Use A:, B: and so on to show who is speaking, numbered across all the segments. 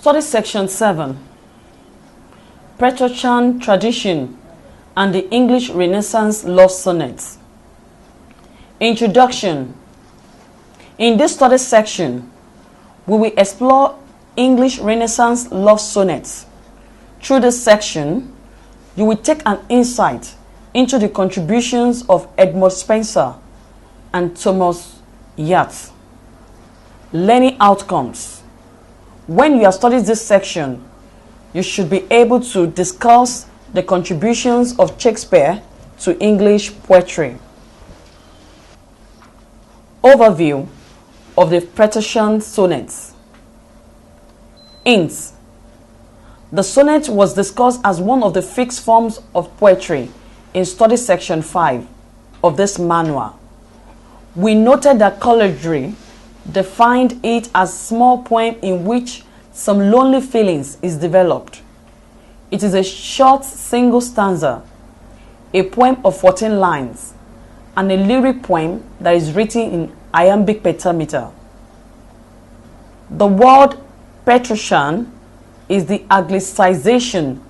A: Study Section 7, Petrarchan Tradition and the English Renaissance Love Sonnets. Introduction. In this study section, we will explore English Renaissance love sonnets. Through this section, you will take an insight into the contributions of Edmund Spenser and Thomas Yates. Learning outcomes. When you are studying this section, you should be able to discuss the contributions of Shakespeare to English poetry. Overview of the Petrarchan sonnets. Hints. The sonnet was discussed as one of the fixed forms of poetry in Study Section 5 of this manual. We noted that Coleridge defined it as a small poem in which some lonely feelings is developed. It is a short single stanza, a poem of 14 lines, and a lyric poem that is written in iambic pentameter. The word Petrarchan is the anglicization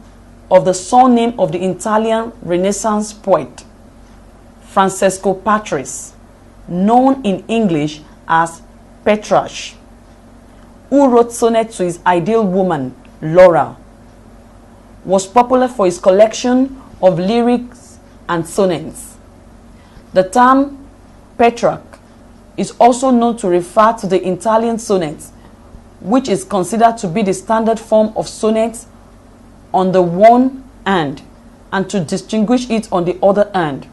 A: of the surname of the Italian Renaissance poet Francesco Patris, known in English as Petrarch, who wrote sonnets to his ideal woman, Laura. Was popular for his collection of lyrics and sonnets. The term Petrarch is also known to refer to the Italian sonnet, which is considered to be the standard form of sonnets on the one hand and to distinguish it on the other hand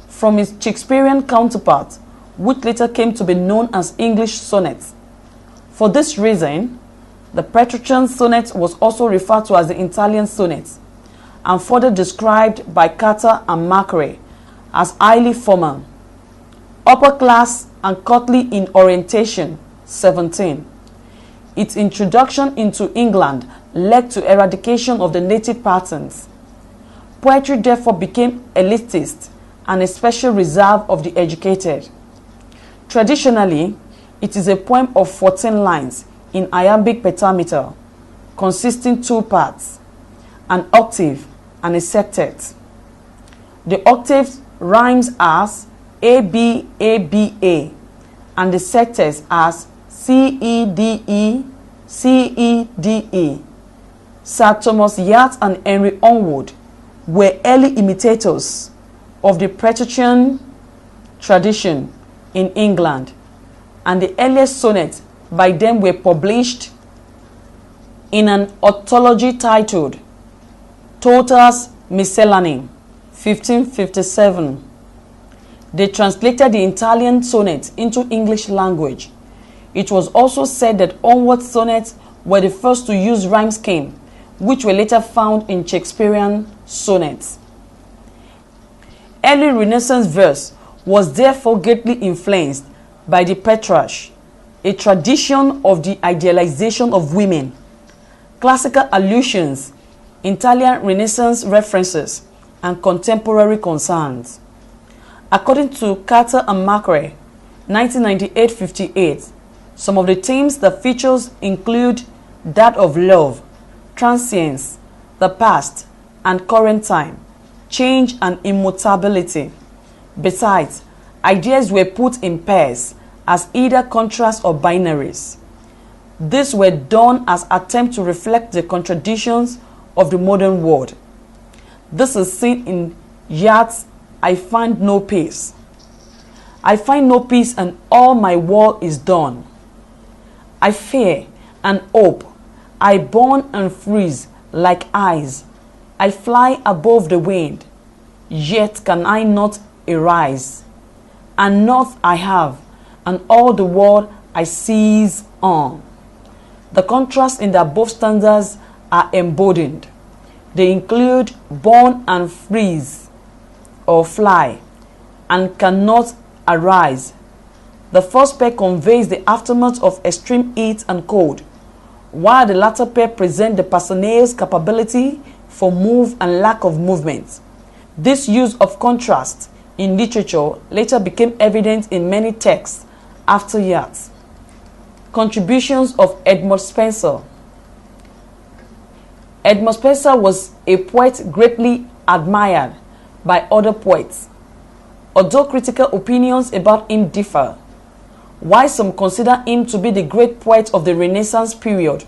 A: from its Shakespearean counterpart, which later came to be known as English sonnets. For this reason, the Petrarchan sonnet was also referred to as the Italian sonnet and further described by Carter and Macrae as highly formal, upper class and courtly in orientation. 17. Its introduction into England led to eradication of the native patterns. Poetry therefore became elitist and a special reserve of the educated. Traditionally, it is a poem of 14 lines in iambic pentameter, consisting two parts, an octave and a septet. The octave rhymes as A B A B A, and the septet as C E D E C E D E. Sir Thomas Yates and Henry Unwin were early imitators of the Petrarchan tradition in England, and the earliest sonnets by them were published in an anthology titled Tota's Miscellany, 1557. They translated the Italian sonnet into English language. It was also said that Unwin's sonnets were the first to use rhyme scheme, which were later found in Shakespearean sonnets. Early Renaissance verse was therefore greatly influenced by the Petrarch, a tradition of the idealization of women, classical allusions, Italian Renaissance references, and contemporary concerns. According to Carter and Macrae, 1998-58, some of the themes that features include that of love, transience, the past and current time, change and immutability. Besides, ideas were put in pairs as either contrasts or binaries. These were done as attempts to reflect the contradictions of the modern world. This is seen in Yates' I find no peace. I find no peace and all my world is done. I fear and hope. I burn and freeze like ice. I fly above the wind, yet can I not arise. And naught I have, and all the world I seize on. The contrasts in the above stanzas are embodied. They include burn and freeze or fly, and cannot arise. The first pair conveys the aftermath of extreme heat and cold, while the latter pair present the personnel's capability for move and lack of movement. This use of contrast in literature later became evident in many texts after Yates. Contributions of Edmund Spenser. Edmund Spenser was a poet greatly admired by other poets, although critical opinions about him differ. While some consider him to be the great poet of the Renaissance period,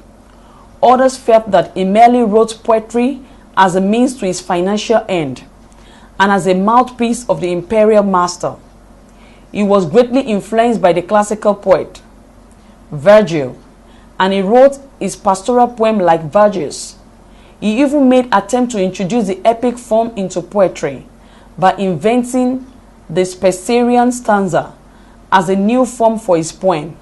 A: others felt that he merely wrote poetry as a means to his financial end and as a mouthpiece of the imperial master. He was greatly influenced by the classical poet Virgil, and he wrote his pastoral poem like Virgil's. He even made attempt to introduce the epic form into poetry by inventing the Spenserian stanza as a new form for his poem.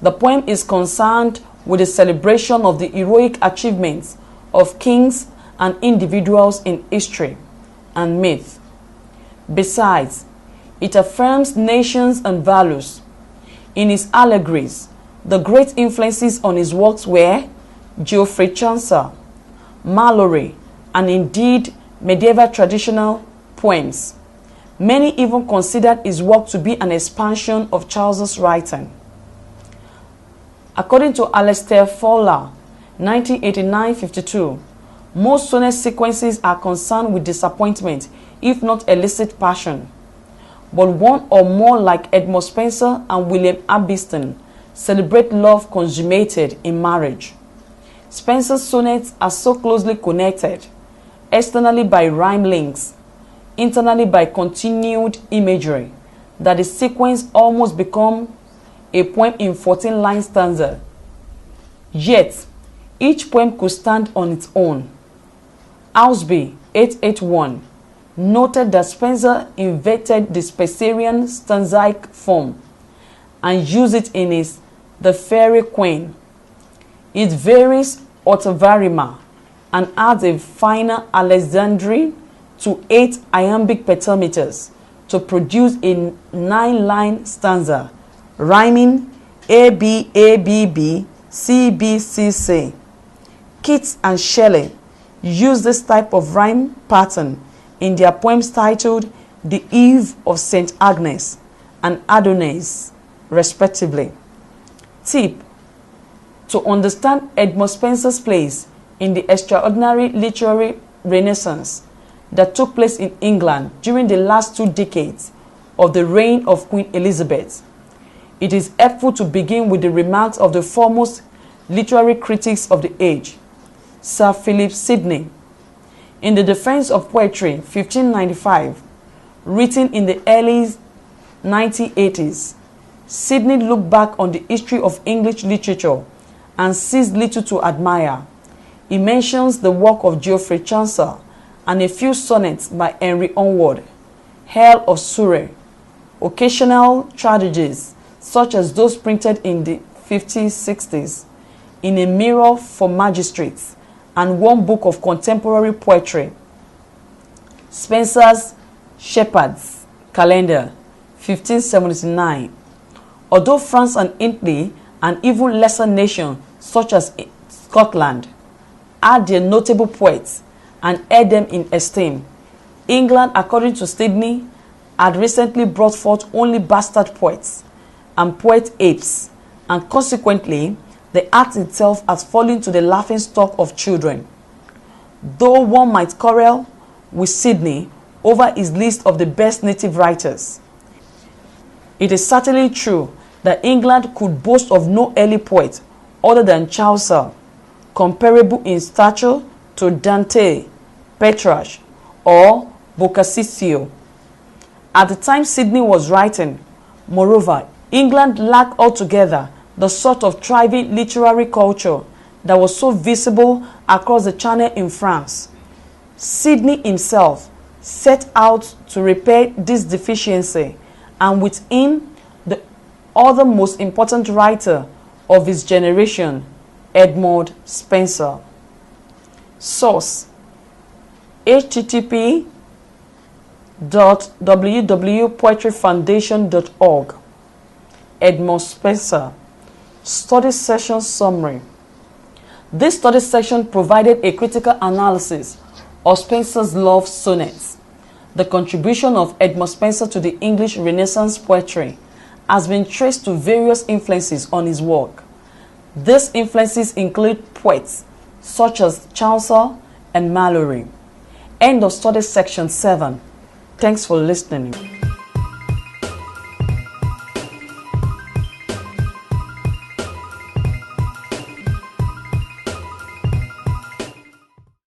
A: The poem is concerned with the celebration of the heroic achievements of kings and individuals in history and myth. Besides, it affirms nations and values. In his allegories, the great influences on his works were Geoffrey Chaucer, Malory, and indeed medieval traditional poems. Many even considered his work to be an expansion of Chaucer's writing. According to Alastair Fowler, 1989-52, most sonnet sequences are concerned with disappointment, if not illicit passion. But one or more, like Edmund Spenser and William Addison, celebrate love consummated in marriage. Spenser's sonnets are so closely connected, externally by rhyme links, internally by continued imagery, that the sequence almost becomes a poem in 14-line stanza. Yet, each poem could stand on its own. Ausby, 881, noted that Spenser invented the Spenserian stanzaic form and used it in his The Faerie Queene. It varies autovarima and adds a finer alexandrine to 8 iambic pentameters to produce a 9-line stanza, rhyming AB, ABB, CB, CC. Keats and Shelley use this type of rhyme pattern in their poems titled The Eve of St. Agnes and Adonais, respectively. Tip: to understand Edmund Spenser's place in the extraordinary literary renaissance that took place in England during the last 2 decades of the reign of Queen Elizabeth, it is helpful to begin with the remarks of the foremost literary critics of the age, Sir Philip Sidney. In The Defense of Poetry, 1595, written in the early 1980s, Sidney looked back on the history of English literature and sees little to admire. He mentions the work of Geoffrey Chaucer and a few sonnets by Henry Onward, Earl of Surrey, occasional tragedies such as those printed in the 50s-60s, in a mirror for magistrates, and one book of contemporary poetry, Spenser's Shepherd's Calendar, 1579. Although France and Italy, and even lesser nations such as Scotland, had their notable poets and held them in esteem, England, according to Sidney, had recently brought forth only bastard poets and poet apes, and consequently, the art itself has fallen to the laughingstock of children. Though one might quarrel with Sidney over his list of the best native writers, it is certainly true that England could boast of no early poet other than Chaucer, comparable in stature to Dante, Petrarch, or Boccaccio. At the time Sidney was writing, moreover, England lacked altogether the sort of thriving literary culture that was so visible across the Channel in France. Sidney himself set out to repair this deficiency, and with him, the other most important writer of his generation, Edmund Spenser. Source: http://www.poetryfoundation.org. Edmund Spenser Study Session Summary. This study session provided a critical analysis of Spenser's love sonnets. The contribution of Edmund Spenser to the English Renaissance poetry has been traced to various influences on his work. These influences include poets such as Chaucer and Mallory. End of study section 7. Thanks for listening.